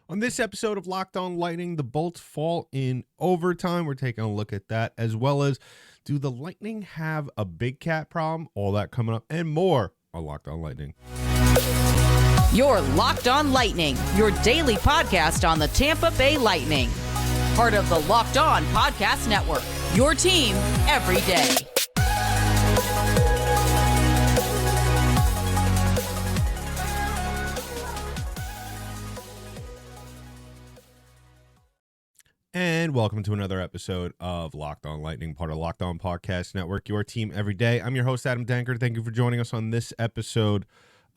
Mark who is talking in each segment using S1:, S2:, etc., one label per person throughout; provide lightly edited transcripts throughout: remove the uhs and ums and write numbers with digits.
S1: On this episode of Locked On Lightning, the Bolts fall in overtime. We're taking a look at that, as well as do the Lightning have a big cat problem? All that coming up and more on Locked On Lightning.
S2: You're Locked On Lightning, your daily podcast on the Tampa Bay Lightning. Part of the Locked On Podcast Network, your team every day.
S1: And welcome to another episode of Locked On Lightning, part of Locked On Podcast Network, your team every day. I'm your host, Adam Danker. Thank you for joining us on this episode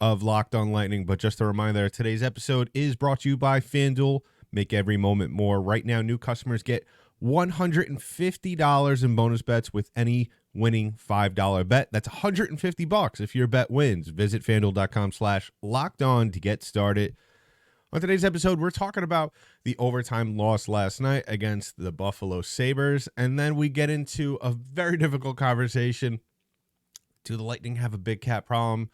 S1: of Locked On Lightning. But just a reminder, today's episode is brought to you by FanDuel. Make every moment more. Right now, new customers get $150 in bonus bets with any winning $5 bet. That's $150 if your bet wins. Visit FanDuel.com/LockedOn to get started. On today's episode, we're talking about the overtime loss last night against the Buffalo Sabres, and then we get into a very difficult conversation. Do the Lightning have a big cat problem?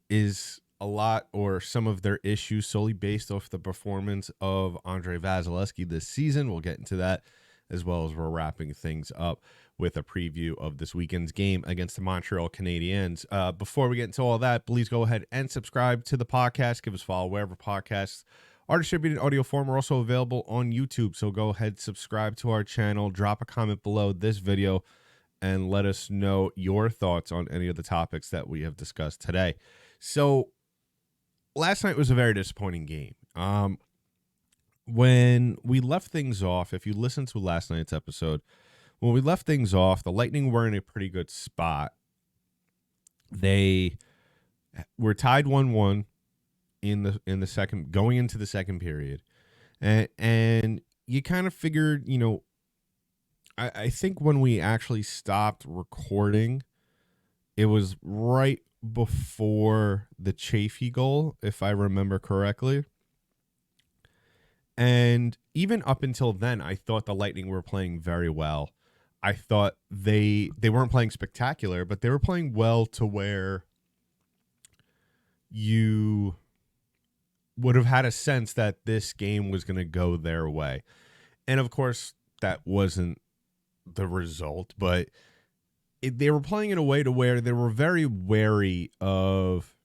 S1: Is a lot or some of their issues solely based off the performance of Andrei Vasilevskiy this season? We'll get into that, as well as we're wrapping things up with a preview of this weekend's game against the Montreal Canadiens. Before we get into all that, please go ahead and subscribe to the podcast. Give us a follow wherever podcasts are distributed in audio form. We're also available on YouTube, so go ahead, subscribe to our channel, drop a comment below this video, and let us know your thoughts on any of the topics that we have discussed today. So, last night was a very disappointing game. When we left things off, if you listen to last night's episode, when we left things off, the Lightning were in a pretty good spot. They were tied 1-1 in the second, going into the second period, and you kind of figured, you know, I think when we actually stopped recording, it was right before the Chaffee goal, if I remember correctly. And even up until then, I thought the Lightning were playing very well. I thought they weren't playing spectacular, but they were playing well to where you would have had a sense that this game was going to go their way. And of course, that wasn't the result, but they were playing in a way to where they were very wary of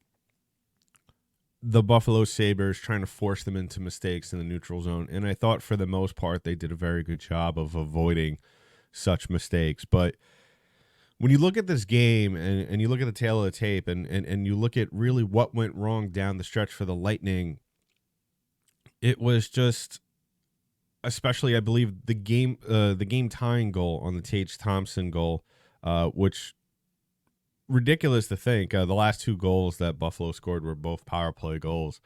S1: the Buffalo Sabres trying to force them into mistakes in the neutral zone. And I thought for the most part, they did a very good job of avoiding such mistakes. But when you look at this game and you look at the tail of the tape and you look at really what went wrong down the stretch for the Lightning, it was just, especially I believe the game tying goal on the Tage Thompson goal, which ridiculous to think the last two goals that Buffalo scored were both power play goals.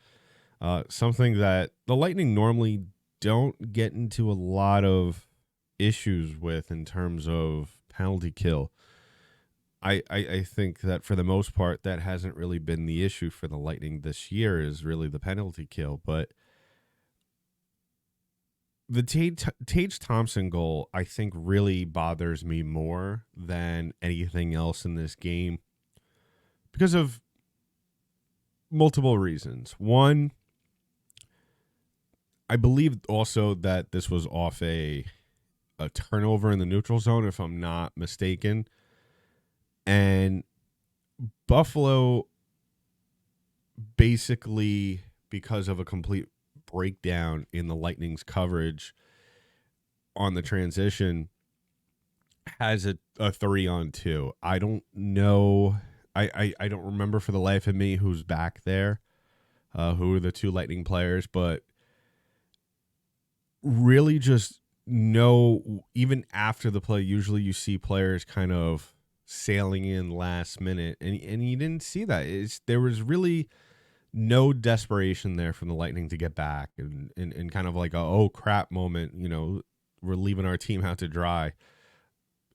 S1: Something that the Lightning normally don't get into a lot of issues with in terms of penalty kill. I think that for the most part, that hasn't really been the issue for the Lightning this year, is really the penalty kill. But the Tage Thompson goal, I think, really bothers me more than anything else in this game because of multiple reasons. One, I believe also that this was off a turnover in the neutral zone, if I'm not mistaken. And Buffalo, basically, because of a complete breakdown in the Lightning's coverage on the transition, has a 3-on-2. I don't know. I don't remember for the life of me who's back there, who are the two Lightning players, but really just know, even after the play, usually you see players kind of sailing in last minute, and you didn't see that. There was really no desperation there from the Lightning to get back, and kind of like a oh crap moment, you know, we're leaving our team out to dry.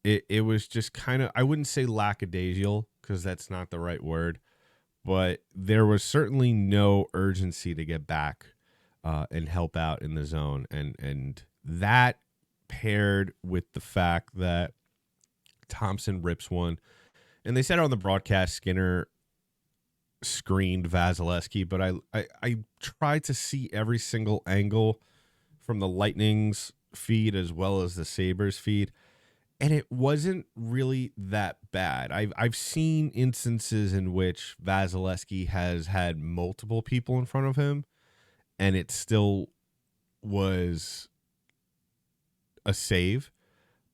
S1: It was just kind of, I wouldn't say lackadaisical, because that's not the right word, but there was certainly no urgency to get back and help out in the zone, and that paired with the fact that Thompson rips one, and they said it on the broadcast, Skinner screened Vasilevskiy, but I tried to see every single angle from the Lightning's feed as well as the Sabres feed, and it wasn't really that bad. I've seen instances in which Vasilevskiy has had multiple people in front of him, and it still was a save.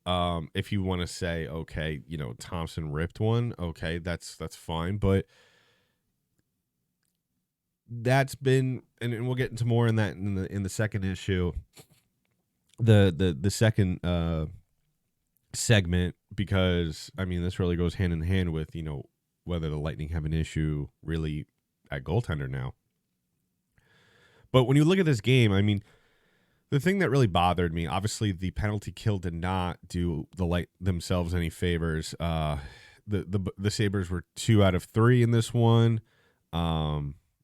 S1: If you want to say, okay, Thompson ripped one, okay, that's fine, but that's been, and we'll get into more in that in the second issue, the second segment, because I mean this really goes hand in hand with whether the Lightning have an issue really at goaltender now. But when you look at this game, I mean, the thing that really bothered me, obviously the penalty kill did not do themselves any favors. The Sabres were 2 out of 3 in this one.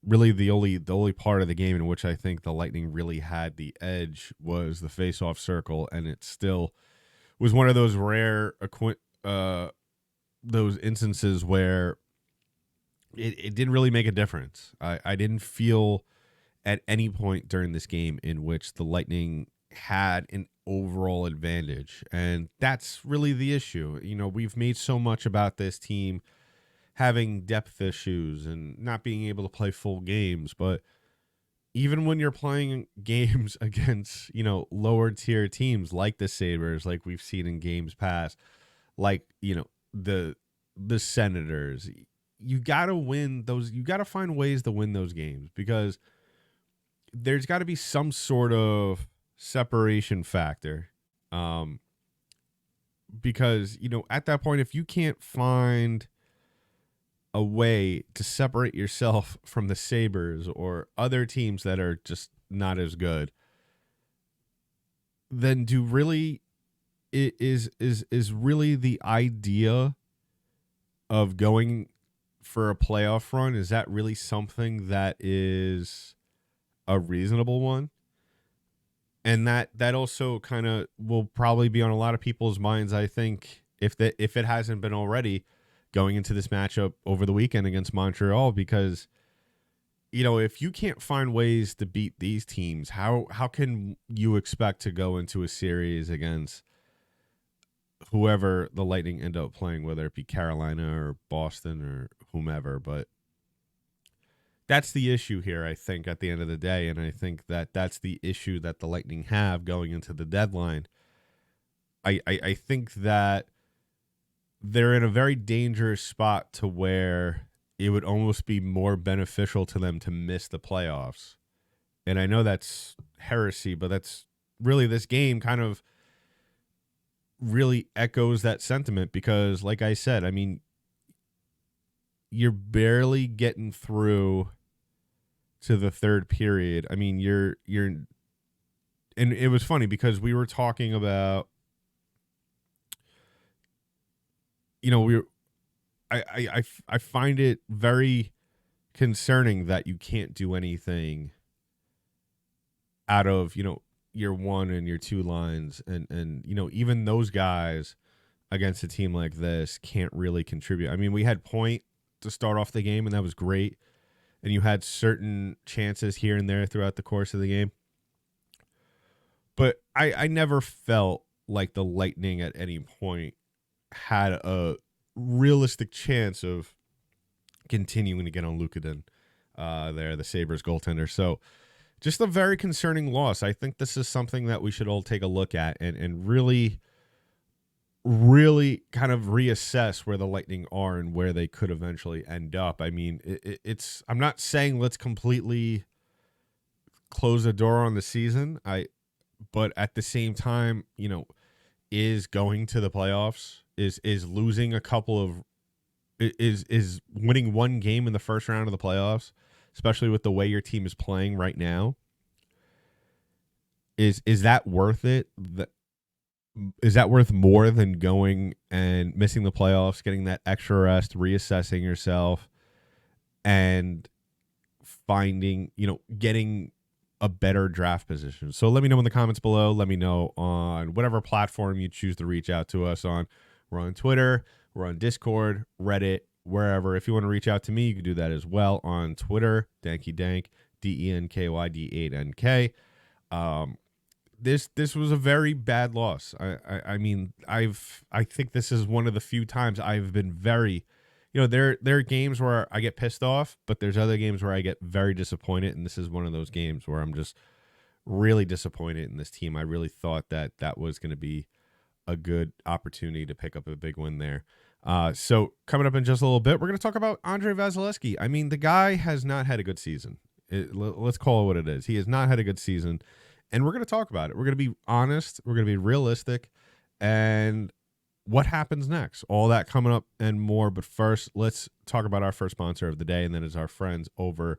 S1: Really the only part of the game in which I think the Lightning really had the edge was the face-off circle, and it still was one of those rare those instances where it didn't really make a difference. I didn't feel at any point during this game in which the Lightning had an overall advantage, and that's really the issue. We've made so much about this team having depth issues and not being able to play full games, but even when you're playing games against, lower tier teams like the Sabres, like we've seen in games past, like, the Senators, you got to win those. You got to find ways to win those games, because there's got to be some sort of separation factor. Because, at that point, if you can't find a way to separate yourself from the Sabres or other teams that are just not as good, then is really the idea of going for a playoff run, is that really something that is a reasonable one? And that also kind of will probably be on a lot of people's minds, I think, if it hasn't been already, going into this matchup over the weekend against Montreal, because if you can't find ways to beat these teams, how can you expect to go into a series against whoever the Lightning end up playing, whether it be Carolina or Boston or whomever? But that's the issue here, I think, at the end of the day, and I think that that's the issue that the Lightning have going into the deadline. I think that they're in a very dangerous spot to where it would almost be more beneficial to them to miss the playoffs. And I know that's heresy, but that's really, this game kind of really echoes that sentiment, because like I said, I mean, you're barely getting through to the third period. I mean, you're and it was funny because we were talking about, I find it very concerning that you can't do anything out of, your one and your two lines, and even those guys against a team like this can't really contribute. I mean, we had Point to start off the game, and that was great, and you had certain chances here and there throughout the course of the game, but I never felt like the Lightning at any point had a realistic chance of continuing to get on Lukadin there, the Sabres goaltender. So just a very concerning loss. I think this is something that we should all take a look at and really, really kind of reassess where the Lightning are and where they could eventually end up. I mean, it's, I'm not saying let's completely close the door on the season. But at the same time, is going to the playoffs, is losing a couple of, is winning one game in the first round of the playoffs, especially with the way your team is playing right now, is that worth it? Is that worth more than going and missing the playoffs, getting that extra rest, reassessing yourself, and finding, getting a better draft position? So let me know in the comments below. Let me know on whatever platform you choose to reach out to us on. We're on Twitter, we're on Discord, Reddit, wherever. If you want to reach out to me, you can do that as well on Twitter, dankydank, DENKYD8NK. This was a very bad loss. I mean, I think this is one of the few times I've been very, there are games where I get pissed off, but there's other games where I get very disappointed, and this is one of those games where I'm just really disappointed in this team. I really thought that was going to be a good opportunity to pick up a big win there. So coming up in just a little bit, we're going to talk about Andrei Vasilevskiy. I mean, the guy has not had a good season. Let's call it what it is. He has not had a good season, and we're going to talk about it. We're going to be honest. We're going to be realistic, and what happens next. All that coming up and more. But first, let's talk about our first sponsor of the day, and that is our friends over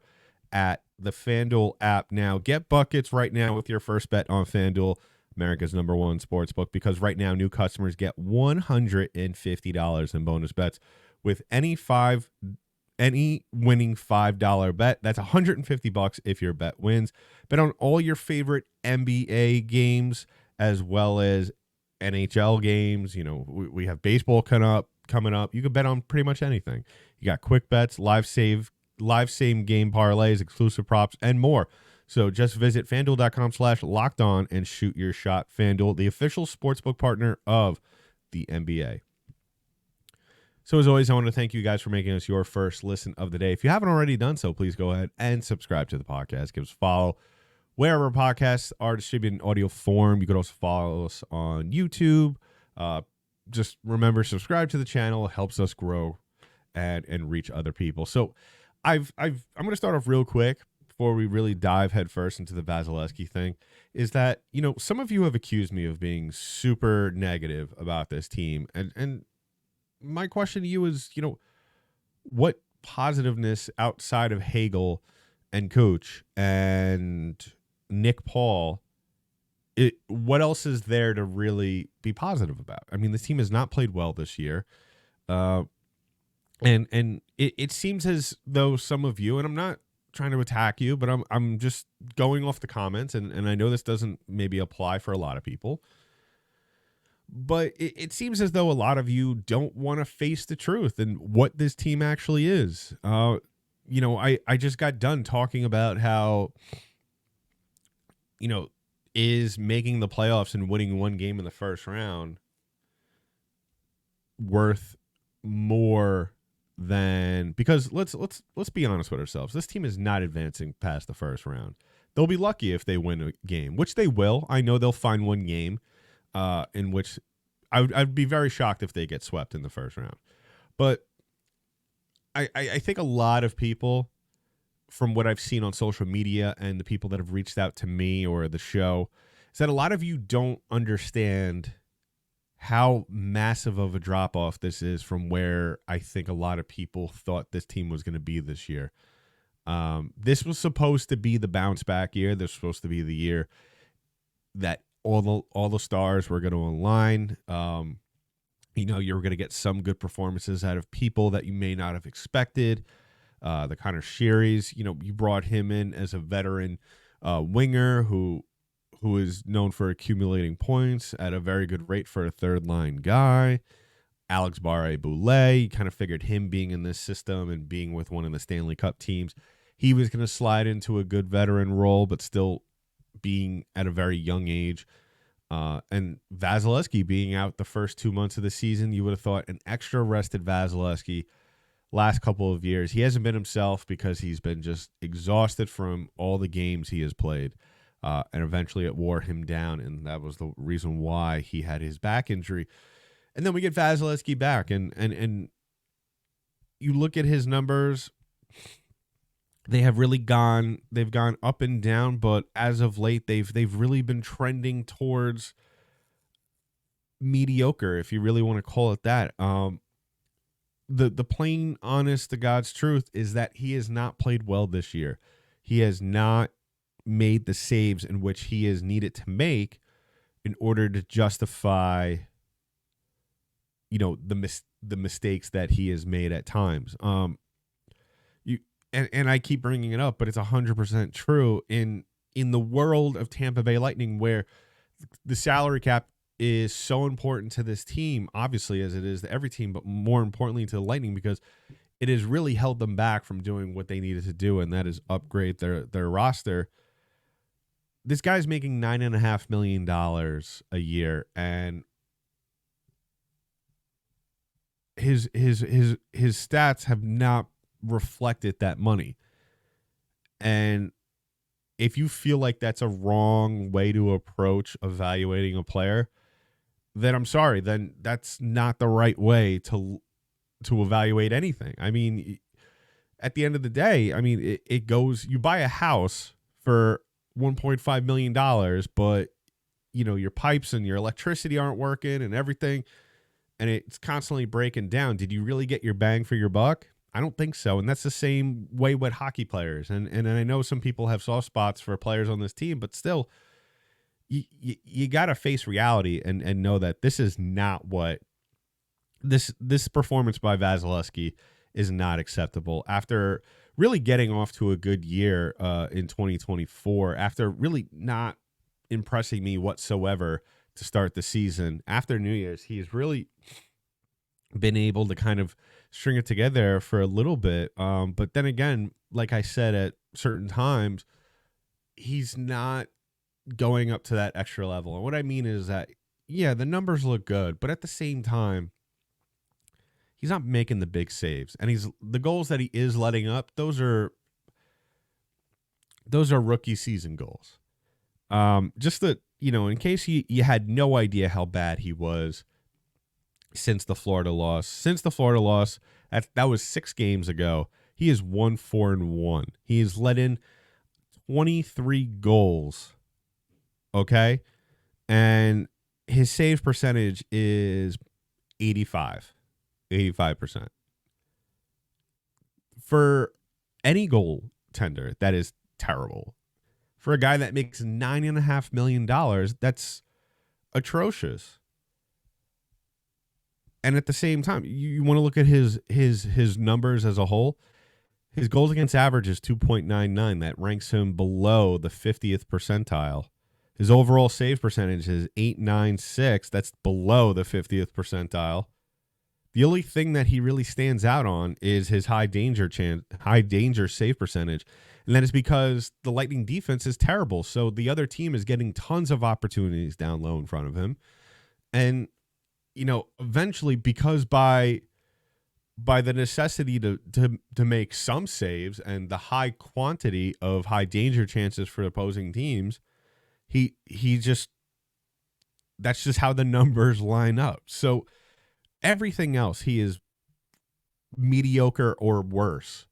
S1: at the FanDuel app. Now, get buckets right now with your first bet on FanDuel, America's #1 sportsbook, because right now new customers get $150 in bonus bets with any winning $5 bet. That's $150 if your bet wins. Bet on all your favorite NBA games as well as NHL games. We have baseball coming up. You can bet on pretty much anything. You got quick bets, live same game parlays, exclusive props, and more. So just visit FanDuel.com/lockedon and shoot your shot. FanDuel, the official sportsbook partner of the NBA. So as always, I want to thank you guys for making us your first listen of the day. If you haven't already done so, please go ahead and subscribe to the podcast. Give us a follow wherever podcasts are distributed in audio form. You could also follow us on YouTube. Just remember, subscribe to the channel. It helps us grow and reach other people. So I'm going to start off real quick before we really dive headfirst into the Vasilevskiy thing, is that, some of you have accused me of being super negative about this team. And my question to you is, what positiveness outside of Hagel and Coach and Nick Paul, what else is there to really be positive about? I mean, this team has not played well this year. And it seems as though some of you, and I'm not trying to attack you, but I'm just going off the comments, and I know this doesn't maybe apply for a lot of people, but it seems as though a lot of you don't want to face the truth and what this team actually is. I just got done talking about how, is making the playoffs and winning one game in the first round worth more than, because let's be honest with ourselves. This team is not advancing past the first round. They'll be lucky if they win a game, which they will. I know they'll find one game in which I'd be very shocked if they get swept in the first round. But I think a lot of people, from what I've seen on social media and the people that have reached out to me or the show, is that a lot of you don't understand how massive of a drop-off this is from where I think a lot of people thought this team was going to be this year. This was supposed to be the bounce-back year. This was supposed to be the year that all the stars were going to align. You were going to get some good performances out of people that you may not have expected. The Connor Shearys, you brought him in as a veteran winger who is known for accumulating points at a very good rate for a third-line guy. Alex Barré-Boulet, you kind of figured him being in this system and being with one of the Stanley Cup teams, he was going to slide into a good veteran role, but still being at a very young age. And Vasilevskiy being out the first 2 months of the season, you would have thought an extra rested Vasilevskiy last couple of years. He hasn't been himself because he's been just exhausted from all the games he has played. And eventually it wore him down, and that was the reason why he had his back injury. And then we get Vasilevskiy back, and you look at his numbers, they've gone up and down, but as of late they've really been trending towards mediocre, if you really want to call it that. The plain, honest to God's truth is that he has not played well this year. He has not made the saves in which he is needed to make in order to justify, the mistakes that he has made at times. And I keep bringing it up, but it's 100% true in the world of Tampa Bay Lightning, where the salary cap is so important to this team, obviously, as it is to every team, but more importantly to the Lightning, because it has really held them back from doing what they needed to do, and that is upgrade their roster. This guy's making $9.5 million a year, and his stats have not reflected that money. And if you feel like that's a wrong way to approach evaluating a player, then I'm sorry, then that's not the right way to evaluate anything. I mean, at the end of the day, I mean, it goes, you buy a house for $1.5 million, but you know, your pipes and your electricity aren't working and everything, and it's constantly breaking down. Did you really get your bang for your buck? I don't think so. And that's the same way with hockey players. And I know some people have soft spots for players on this team, but still, you got to face reality and know that this is not what this performance by Vasilevskiy is not acceptable. After really getting off to a good year in 2024, after really not impressing me whatsoever to start the season, after New Year's, he's really been able to kind of string it together for a little bit. But then again, like I said, at certain times, he's not going up to that extra level. And what I mean is that, yeah, the numbers look good, but at the same time, he's not making the big saves. And the goals that he is letting up, those are rookie season goals. Just that, you know, in case you had no idea how bad he was since the Florida loss. That was 6 games ago. He is 1-4-1. He has let in 23 goals. Okay? And his save percentage is 85%. For any goaltender, that is terrible. For a guy that makes $9.5 million, that's atrocious. And at the same time, you want to look at his numbers as a whole. His goals against average is 2.99. That ranks him below the 50th percentile. His overall save percentage is 896. That's below the 50th percentile. The only thing that he really stands out on is his high danger save percentage. And that is because the Lightning defense is terrible. So the other team is getting tons of opportunities down low in front of him. And, you know, eventually, because by the necessity to make some saves and the high quantity of high danger chances for opposing teams, he just, that's just how the numbers line up. So everything else, he is mediocre or worse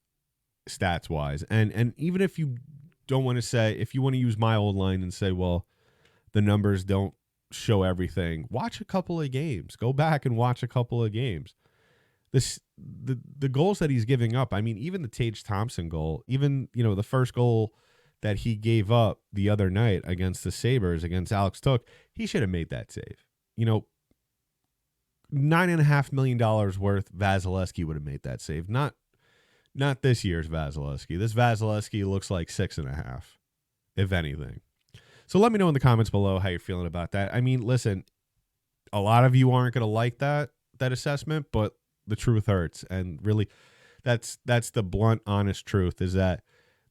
S1: stats wise. And even if you don't want to say, if you want to use my old line and say, well, the numbers don't show everything, watch a couple of games. Go back and watch a couple of games. The goals that he's giving up, I mean, even the Tage Thompson goal, even, you know, the first goal that he gave up the other night against the Sabres, against Alex Took, he should have made that save. You know, $9.5 million worth, Vasilevskiy would have made that save. Not this year's Vasilevskiy. This Vasilevskiy looks like 6.5, if anything. So let me know in the comments below how you're feeling about that. I mean, listen, a lot of you aren't going to like that assessment, but the truth hurts. And really, that's the blunt, honest truth, is that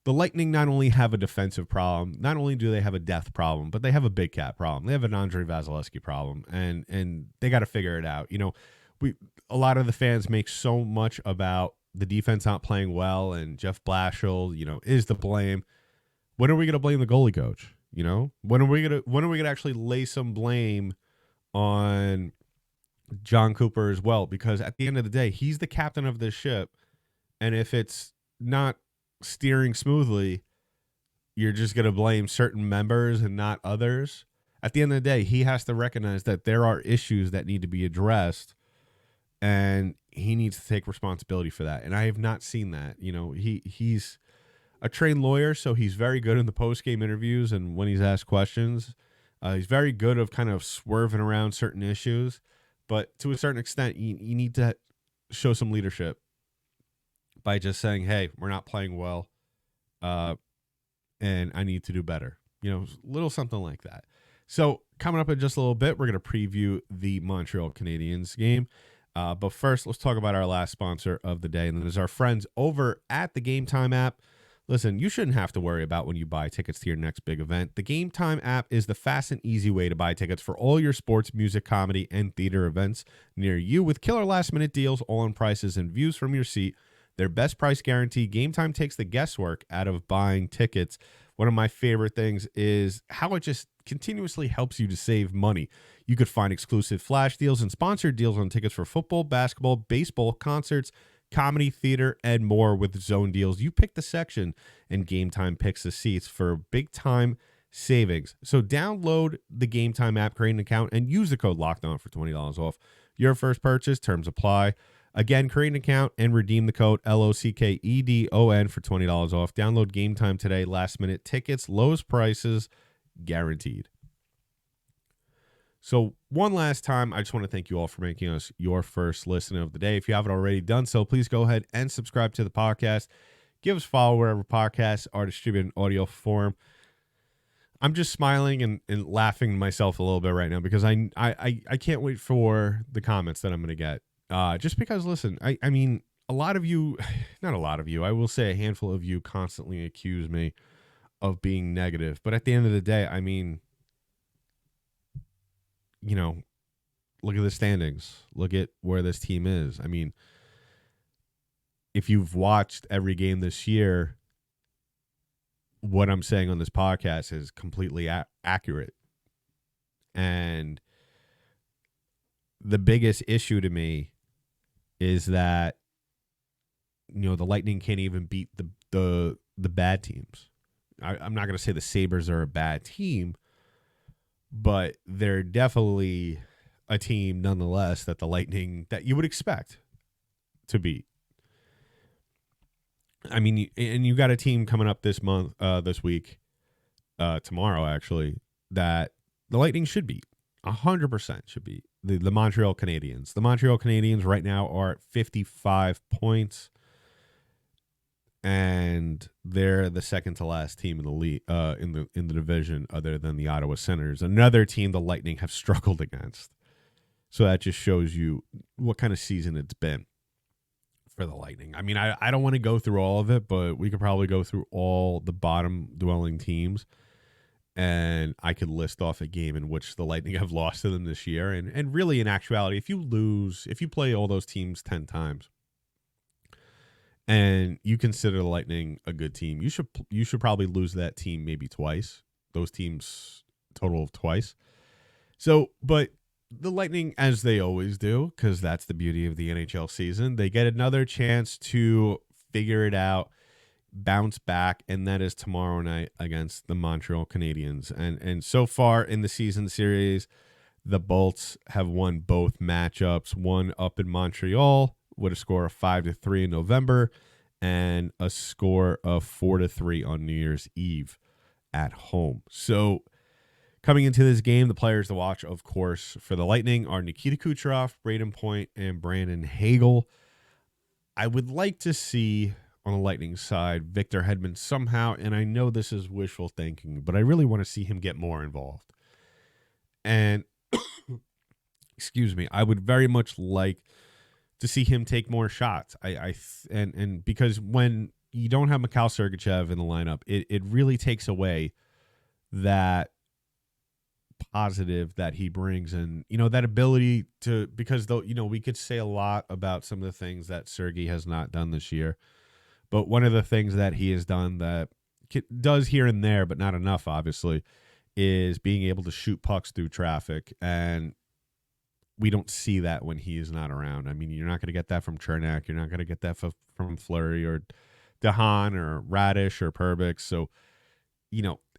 S1: the Lightning not only have a defensive problem, not only do they have a depth problem, but they have a big cat problem. They have an Andrei Vasilevskiy problem, and they got to figure it out. You know, a lot of the fans make so much about the defense not playing well, and Jeff Blashill, you know, is to blame. When are we going to blame the goalie coach? You know, when are we going to actually lay some blame on John Cooper as well? Because at the end of the day, he's the captain of this ship, and if it's not steering smoothly, you're just going to blame certain members and not others. At the end of the day, he has to recognize that there are issues that need to be addressed, and he needs to take responsibility for that. And I have not seen that. You know, he's a trained lawyer, so he's very good in the post-game interviews and when he's asked questions. He's very good of kind of swerving around certain issues, but to a certain extent, you need to show some leadership by just saying, hey, we're not playing well, and I need to do better. You know, little something like that. So coming up in just a little bit, we're going to preview the Montreal Canadiens game. But first, let's talk about our last sponsor of the day, and that is our friends over at the Gametime app. Listen, you shouldn't have to worry about when you buy tickets to your next big event. The Gametime app is the fast and easy way to buy tickets for all your sports, music, comedy, and theater events near you with killer last-minute deals, all-in prices, and views from your seat. Their best price guarantee. Gametime takes the guesswork out of buying tickets. One of my favorite things is how it just continuously helps you to save money. You could find exclusive flash deals and sponsored deals on tickets for football, basketball, baseball, concerts, comedy, theater, and more with zone deals. You pick the section, and Gametime picks the seats for big time savings. So download the Gametime app, create an account, and use the code LOCKEDON for $20 off your first purchase. Terms apply. Again, create an account and redeem the code LOCKEDON for $20 off. Download Gametime today. Last minute tickets, lowest prices guaranteed. So one last time, I just want to thank you all for making us your first listen of the day. If you haven't already done so, please go ahead and subscribe to the podcast. Give us a follow wherever podcasts are distributed in audio form. I'm just smiling and laughing to myself a little bit right now because I can't wait for the comments that I'm going to get. Just because, listen, I mean, a lot of you, not a lot of you, I will say a handful of you constantly accuse me of being negative. But at the end of the day, I mean, you know, look at the standings. Look at where this team is. I mean, if you've watched every game this year, what I'm saying on this podcast is completely accurate. And the biggest issue to me is that, you know, the Lightning can't even beat the bad teams. I'm not going to say the Sabres are a bad team, but they're definitely a team nonetheless that the Lightning, that you would expect to beat. I mean, and you got a team coming up this week, tomorrow actually, that the Lightning should beat. 100% should beat. The Montreal Canadiens. The Montreal Canadiens right now are at 55 points, and they're the second to last team in the league, in the division, other than the Ottawa Senators. Another team the Lightning have struggled against. So that just shows you what kind of season it's been for the Lightning. I mean, I don't want to go through all of it, but we could probably go through all the bottom dwelling teams, and I could list off a game in which the Lightning have lost to them this year. And really, in actuality, if you play all those teams 10 times and you consider the Lightning a good team, you should probably lose that team maybe twice. Those teams total of twice. So, but the Lightning, as they always do, because that's the beauty of the NHL season, they get another chance to figure it out, bounce back, and that is tomorrow night against the Montreal Canadiens. And so far in the season series, the Bolts have won both matchups, one up in Montreal with a score of 5-3 in November and a score of 4-3 on New Year's Eve at home. So coming into this game, the players to watch, of course, for the Lightning are Nikita Kucherov, Braden Point, and Brandon Hagel. I would like to see on the Lightning side Victor Hedman somehow, and I know this is wishful thinking, but I really want to see him get more involved. And excuse me, I would very much like to see him take more shots. And because when you don't have Mikhail Sergachev in the lineup, it really takes away that positive that he brings, and that ability to, because though we could say a lot about some of the things that Sergei has not done this year, but one of the things that he has done that does here and there, but not enough, obviously, is being able to shoot pucks through traffic, and we don't see that when he is not around. I mean, you're not going to get that from Chernak, you're not going to get that from Fleury or DeHaan or Radish or Perbix. So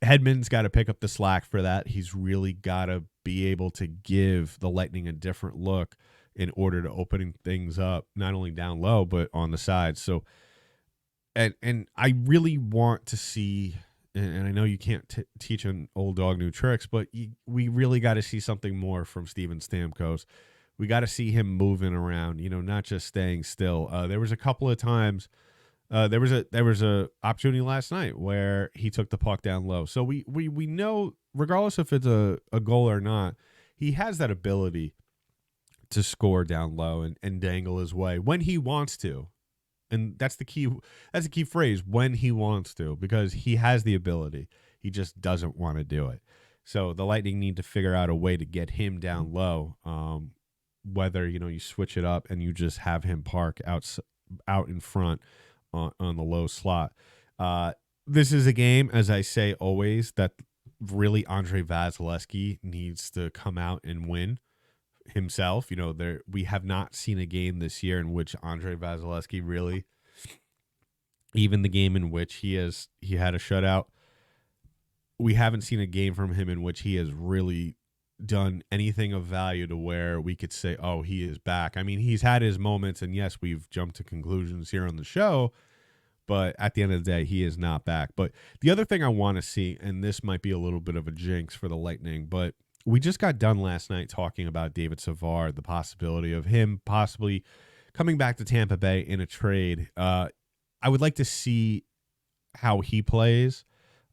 S1: Hedman's got to pick up the slack for that. He's really got to be able to give the Lightning a different look in order to open things up, not only down low, but on the side. So, and I really want to see, and I know you can't teach an old dog new tricks, but we really got to see something more from Steven Stamkos. We got to see him moving around, not just staying still. There was a couple of times There was a opportunity last night where he took the puck down low. So we know, regardless if it's a goal or not, he has that ability to score down low and dangle his way when he wants to. And that's the key phrase, when he wants to, because he has the ability. He just doesn't want to do it. So the Lightning need to figure out a way to get him down low. Whether, you switch it up and you just have him park out in front on the low slot. This is a game, as I say always, that really Andrei Vasilevskiy needs to come out and win himself. We have not seen a game this year in which Andrei Vasilevskiy really, even the game in which he had a shutout, we haven't seen a game from him in which he has really done anything of value to where we could say, oh, he is back. I mean, he's had his moments, and yes, we've jumped to conclusions here on the show, but at the end of the day, he is not back. But the other thing I want to see, and this might be a little bit of a jinx for the Lightning, but we just got done last night talking about David Savard, the possibility of him possibly coming back to Tampa Bay in a trade. I would like to see how he plays.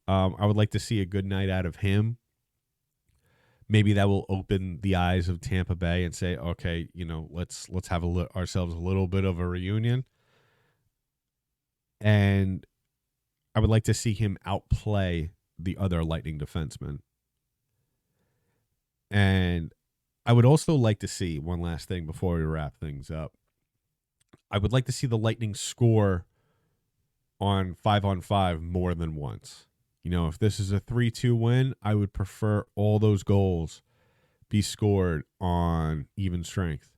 S1: I would like to see a good night out of him. Maybe that will open the eyes of Tampa Bay and say, okay, let's have ourselves a little bit of a reunion. And I would like to see him outplay the other Lightning defensemen. And I would also like to see, one last thing before we wrap things up, I would like to see the Lightning score on 5-on-5 more than once. If this is a 3-2 win, I would prefer all those goals be scored on even strength.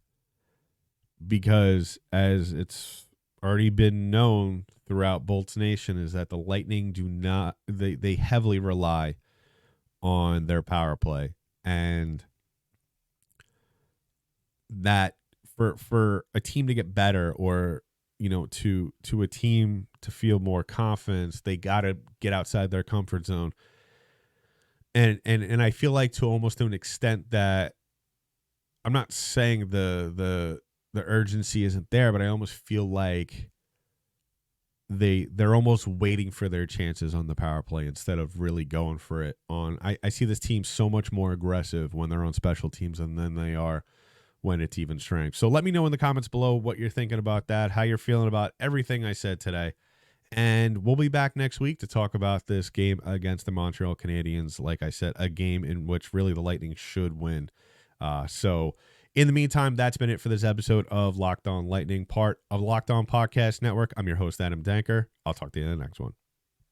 S1: Because as it's already been known throughout Bolts Nation, is that the Lightning they heavily rely on their power play. And that for a team to get better, or to a team to feel more confidence, they got to get outside their comfort zone. And I feel like, to almost to an extent, that I'm not saying the urgency isn't there, but I almost feel like they're almost waiting for their chances on the power play instead of really going for it on. I see this team so much more aggressive when they're on special teams than they are when it's even strength. So let me know in the comments below what you're thinking about that, how you're feeling about everything I said today. And we'll be back next week to talk about this game against the Montreal Canadiens. Like I said, a game in which really the Lightning should win. So in the meantime, that's been it for this episode of Locked On Lightning, part of Locked On Podcast Network. I'm your host, Adam Danker. I'll talk to you in the next one.